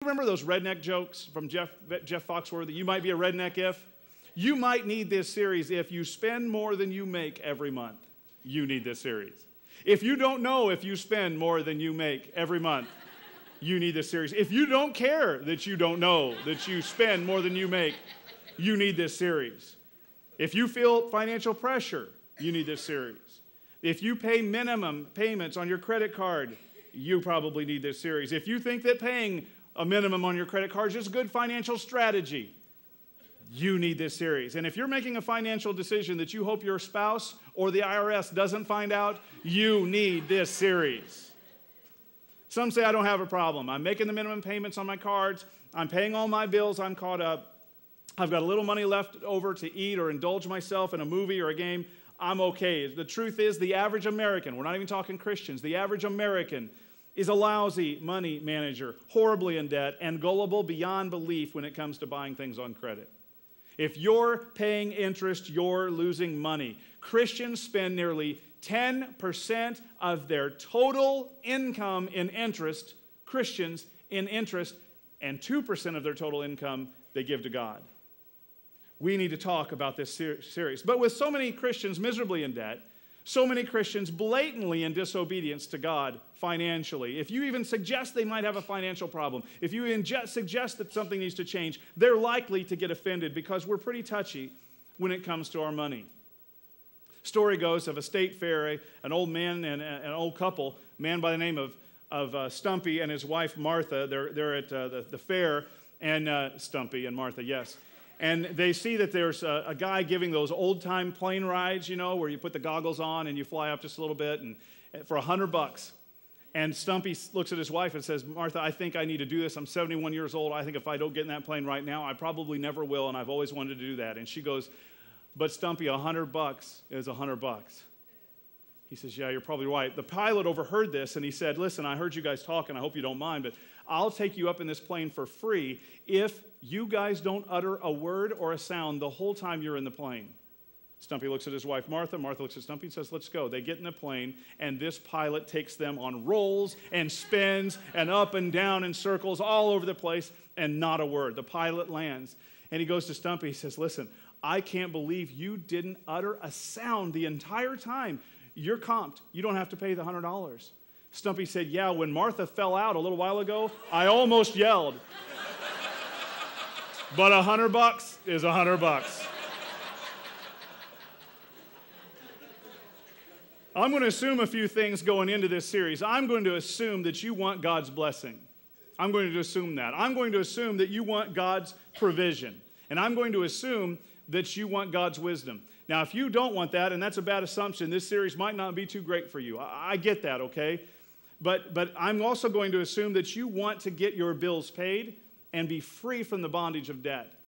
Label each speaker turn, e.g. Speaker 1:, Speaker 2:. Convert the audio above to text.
Speaker 1: Remember those redneck jokes from Jeff Foxworthy? You might be a redneck if. You might need this series if you spend more than you make every month. You need this series. If you don't know if you spend more than you make every month, you need this series. If you don't care that you don't know that you spend more than you make, you need this series. If you feel financial pressure, you need this series. If you pay minimum payments on your credit card, you probably need this series. If you think that paying a minimum on your credit card is just good financial strategy, you need this series. And if you're making a financial decision that you hope your spouse or the IRS doesn't find out, you need this series. Some say, I don't have a problem. I'm making the minimum payments on my cards. I'm paying all my bills. I'm caught up. I've got a little money left over to eat or indulge myself in a movie or a game. I'm okay. The truth is, the average American, we're not even talking Christians, the average American is a lousy money manager, horribly in debt, and gullible beyond belief when it comes to buying things on credit. If you're paying interest, you're losing money. Christians spend nearly 10% of their total income in interest, Christians in interest, and 2% of their total income they give to God. We need to talk about this series. But with so many Christians miserably in debt, so many Christians blatantly in disobedience to God financially, if you even suggest they might have a financial problem, if you even suggest that something needs to change, they're likely to get offended because we're pretty touchy when it comes to our money. Story goes of a state fair, an old man and an old couple, a man by the name of Stumpy and his wife Martha. They're at the fair, and Stumpy and Martha, yes. And they see that there's a guy giving those old-time plane rides, you know, where you put the goggles on and you fly up just a little bit, and for $100. And Stumpy looks at his wife and says, Martha, I think I need to do this. I'm 71 years old. I think if I don't get in that plane right now, I probably never will, and I've always wanted to do that. And she goes, but Stumpy, $100 is $100. He says, yeah, you're probably right. The pilot overheard this, and he said, listen, I heard you guys talking. I hope you don't mind, but I'll take you up in this plane for free if you guys don't utter a word or a sound the whole time you're in the plane. Stumpy looks at his wife, Martha. Martha looks at Stumpy and says, let's go. They get in the plane, and this pilot takes them on rolls and spins and up and down in circles all over the place, and not a word. The pilot lands, and he goes to Stumpy. He says, listen, I can't believe you didn't utter a sound the entire time. You're comped. You don't have to pay the $100. Stumpy said, yeah, when Martha fell out a little while ago, I almost yelled. But $100 is $100. I'm going to assume a few things going into this series. I'm going to assume that you want God's blessing. I'm going to assume that. I'm going to assume that you want God's provision. And I'm going to assume that you want God's wisdom. Now, if you don't want that, and that's a bad assumption, this series might not be too great for you. I get that, okay? But I'm also going to assume that you want to get your bills paid and be free from the bondage of debt.